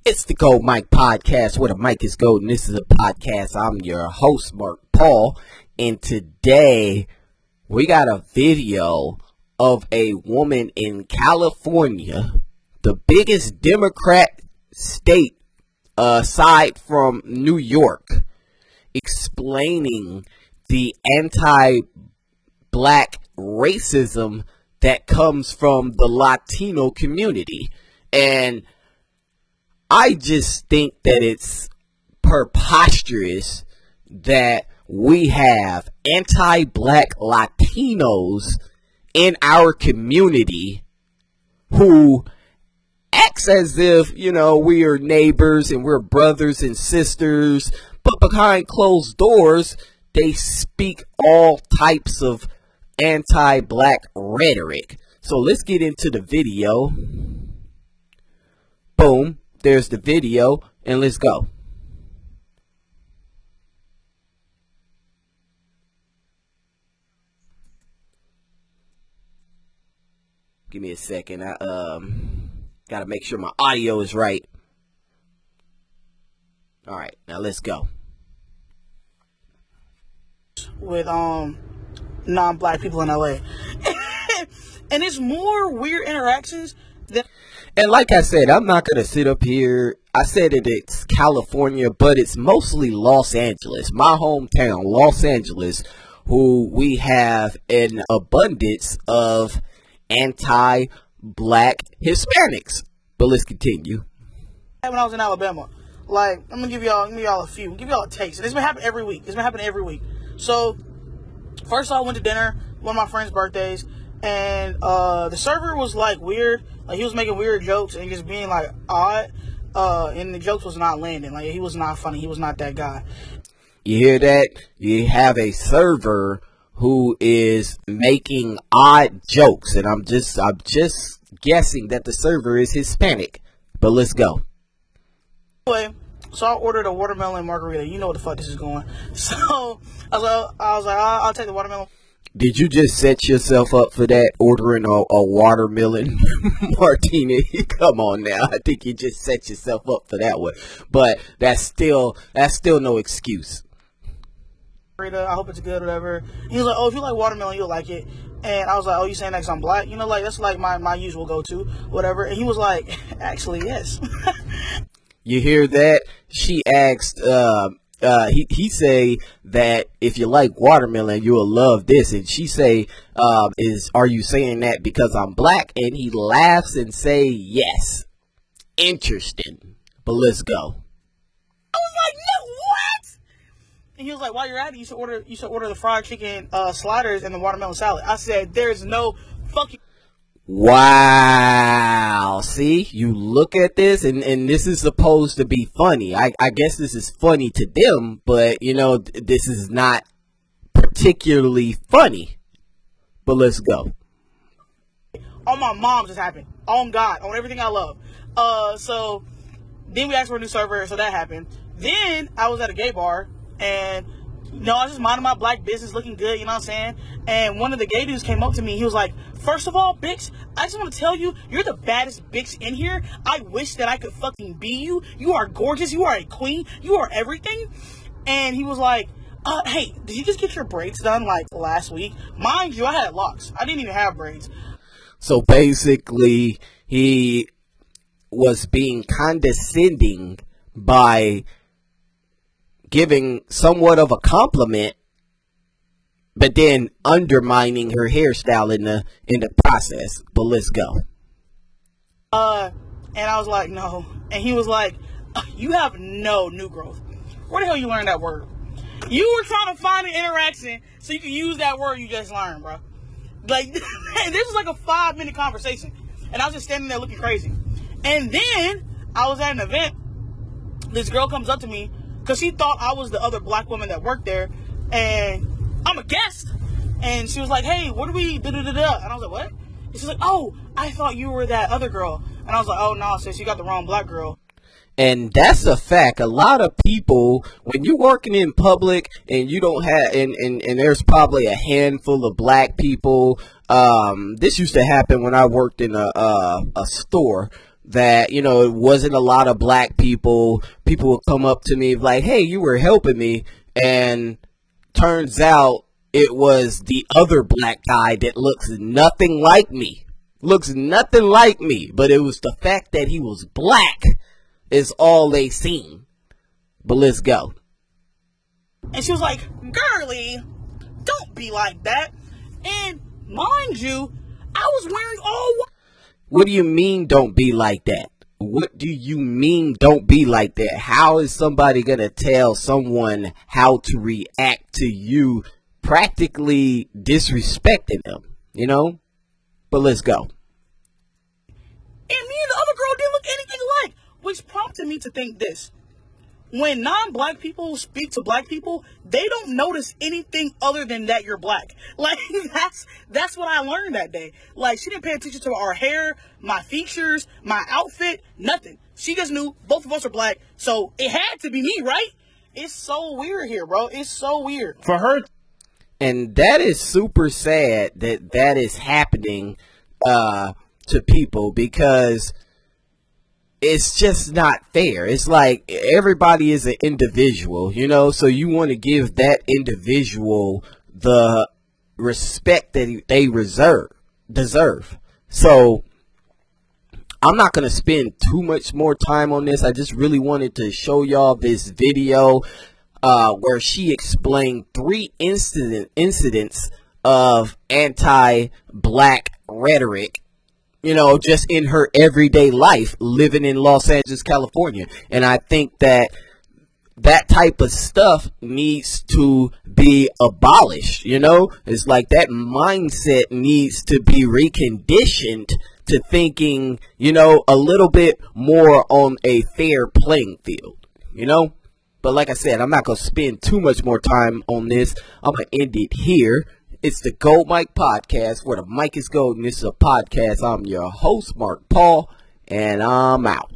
It's the Gold Mike Podcast, where the mic is gold, and this is a podcast. I'm your host, Mark Paul, and today we got a video of a woman in California, the biggest Democrat state aside from New York, explaining the anti-black racism that comes from the Latino community. And I just think that it's preposterous that we have anti-black Latinos in our community who acts as if, we are neighbors and we're brothers and sisters, but behind closed doors, they speak all types of anti-black rhetoric. So let's get into the video. Boom. There's the video, and let's go. Give me a second. I gotta make sure my audio is right. All right, now let's go. With non-black people in LA, and it's more weird interactions than. And like I said, I'm not going to sit up here. I said that it's California, but it's mostly Los Angeles, my hometown, Los Angeles, who we have an abundance of anti-black Hispanics. But let's continue. When I was in Alabama, I'm gonna give y'all a few, give y'all a taste. And it's been happening every week. So first I went to dinner, one of my friends' birthdays, and the server was weird. He was making weird jokes and just being odd, and the jokes was not landing. He was not funny. He was not that guy. You hear that? You have a server who is making odd jokes, and I'm just guessing that the server is Hispanic. But let's go. Anyway, so I ordered a watermelon margarita. You know what the fuck this is going. So I was like, I'll take the watermelon. Did you just set yourself up for that, ordering a watermelon martini? Come on now. I think you just set yourself up for that one. But that's still no excuse. I hope it's good, whatever. He was like, oh, if you like watermelon, you'll like it. And I was like, oh, you saying that 'cause I'm black? That's my usual go-to, whatever. And he was like, actually, yes. You hear that? She asked, he say that if you like watermelon, you'll love this. And she say, are you saying that because I'm black? And he laughs and say, yes. Interesting. But let's go. I was like, no, what? And he was like, while you're at it, you should order the fried chicken sliders and the watermelon salad. I said, there's no fucking. Wow. See, you look at this and this is supposed to be funny. I guess this is funny to them, but this is not particularly funny. But let's go. On my mom just happened. On God. On everything I love. So then we asked for a new server, so that happened. Then I was at a gay bar and I was just minding my black business, looking good, you know what I'm saying? And one of the gay dudes came up to me. He was like, first of all, bitch, I just want to tell you, you're the baddest bitch in here. I wish that I could fucking be you. You are gorgeous. You are a queen. You are everything. And he was like, hey, did you just get your braids done last week? Mind you, I had locks. I didn't even have braids. So basically, he was being condescending by giving somewhat of a compliment, but then undermining her hairstyle in the process. But let's go. And I was like, no. And he was like, you have no new growth. Where the hell you learned that word? You were trying to find an interaction so you can use that word you just learned, bro. This was a 5-minute conversation, and I was just standing there looking crazy. And then I was at an event. This girl comes up to me because she thought I was the other black woman that worked there, and I'm a guest. And she was like, hey, what do we da-da-da-da? And I was like, what? And she's like, oh, I thought you were that other girl. And I was like, oh, no, sis, you got the wrong black girl. And that's a fact. A lot of people, when you're working in public and you don't have, and there's probably a handful of black people. This used to happen when I worked in a store. that, you know, it wasn't a lot of black people. People would come up to me like, hey, you were helping me. And turns out it was the other black guy that looks nothing like me. Looks nothing like me. But it was the fact that he was black is all they seen. But let's go. And she was like, girly, don't be like that. And mind you, I was wearing all white. What do you mean don't be like that? What do you mean don't be like that? How is somebody going to tell someone how to react to you practically disrespecting them, you know? But let's go. And me and the other girl didn't look anything alike, which prompted me to think this. When non-black people speak to black people, they don't notice anything other than that you're black. Like, that's what I learned that day. Like, she didn't pay attention to our hair, my features, my outfit, nothing. She just knew both of us are black, so it had to be me, right? It's so weird here, bro. It's so weird. For her. And that is super sad that that is happening to people, because it's just not fair. It's like everybody is an individual, you know, so you want to give that individual the respect that they deserve. So I'm not going to spend too much more time on this. I just really wanted to show y'all this video where she explained 3 incidents of anti-black rhetoric, you know, just in her everyday life living in Los Angeles, California. And I think that that type of stuff needs to be abolished, you know? It's like that mindset needs to be reconditioned to thinking, you know, a little bit more on a fair playing field, you know? But like I said, I'm not going to spend too much more time on this. I'm going to end it here. It's the Gold Mike Podcast, where the mic is gold and this is a podcast. I'm your host, Mark Paul, and I'm out.